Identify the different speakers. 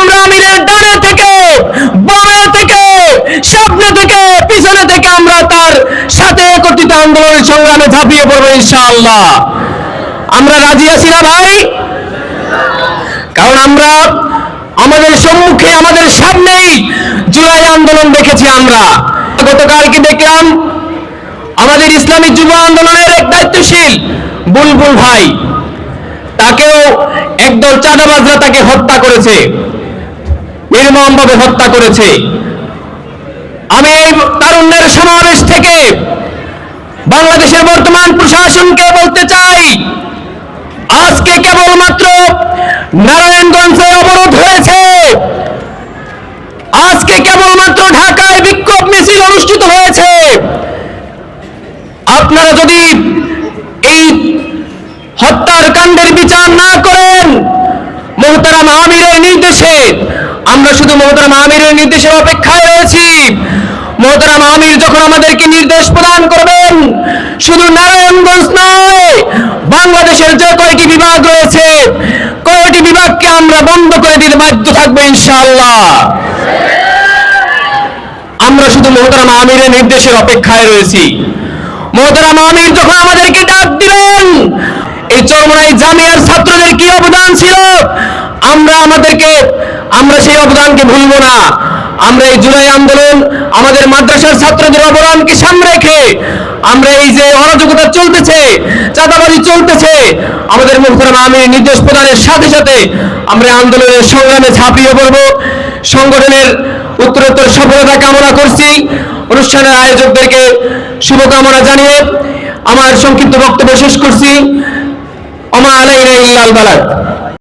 Speaker 1: আমরা আমিরের ডানে থেকে, বামে থেকে, সামনে থেকে, পিছনে থেকে আমরা তার সাথে একত্রিত আন্দোলনের সংগ্রামে ঝাঁপিয়ে পড়বো ইনশাআল্লাহ। আমরা রাজি আছি না ভাই? কারণ আমরা আমাদের সম্মুখে, আমাদের সামনেই জুলাই আন্দোলন দেখেছি। আমরা গতকালকে দেখলাম আমাদের ইসলামী যুব আন্দোলনের এক দায়িত্বশীল বুলবুল ভাই, তাকেও একদল চাঁদাবাজরা তাকে হত্যা করেছে, নির্মমভাবে হত্যা করেছে। আমি এই তারুণ্যের সমাবেশ থেকে বাংলাদেশের বর্তমান প্রশাসনকে বলতে চাই, আজকে কেবলমাত্র নারায়ণগঞ্জে অবরোধ হয়েছে, আজকে কেবলমাত্র ঢাকায় বিক্ষোভ মিছিল অনুষ্ঠিত হয়েছে। আপনারা যদি এই হত্যার কাণ্ডের বিচার না করেন, মোহতারাম আমিরের নির্দেশে, আমরা শুধু মোহতারাম আমিরের নির্দেশের অপেক্ষায় রয়েছি। মোহতারাম আমির যখন আমাদেরকে নির্দেশ প্রদান করবেন, শুধু নারায়ণগঞ্জ নয়, বাংলাদেশের যে কয়টি বিভাগ রয়েছে, কয়টি বিভাগকে আমরা বন্ধ করে দিতে বাধ্য থাকবো ইনশাআল্লাহ। আমরা শুধু মোহতারাম আমিরের নির্দেশের অপেক্ষায় রয়েছি। মোহতারাম আমির যখন আমাদেরকে ডাক দিলেন, এই চরমোনাই জামিয়ার ছাত্রদের কি অবদান ছিল, আমরা সেই অবদানকে ভুলবো না। আমরা এই জুলাই আন্দোলন, আমাদের মাদ্রাসার ছাত্রদের অবদানকে সামনে রেখে, আমরা এই যে অরাজকতা চলতেছে, চাঁদাবাজি চলতেছে, আমাদের মোহতারাম আমির নির্দেশ প্রদানের সাথে সাথে আমরা আন্দোলনের সংগ্রামে ঝাঁপিয়ে পড়ব। সংগঠনের উত্তরোত্তর সফলতা কামনা করছি। অনুষ্ঠানের আয়োজকদেরকে শুভকামনা জানিয়ে আমার সংক্ষিপ্ত বক্তব্য শেষ করছি। ওমা আলাইনা ইল্লাল বালাগ।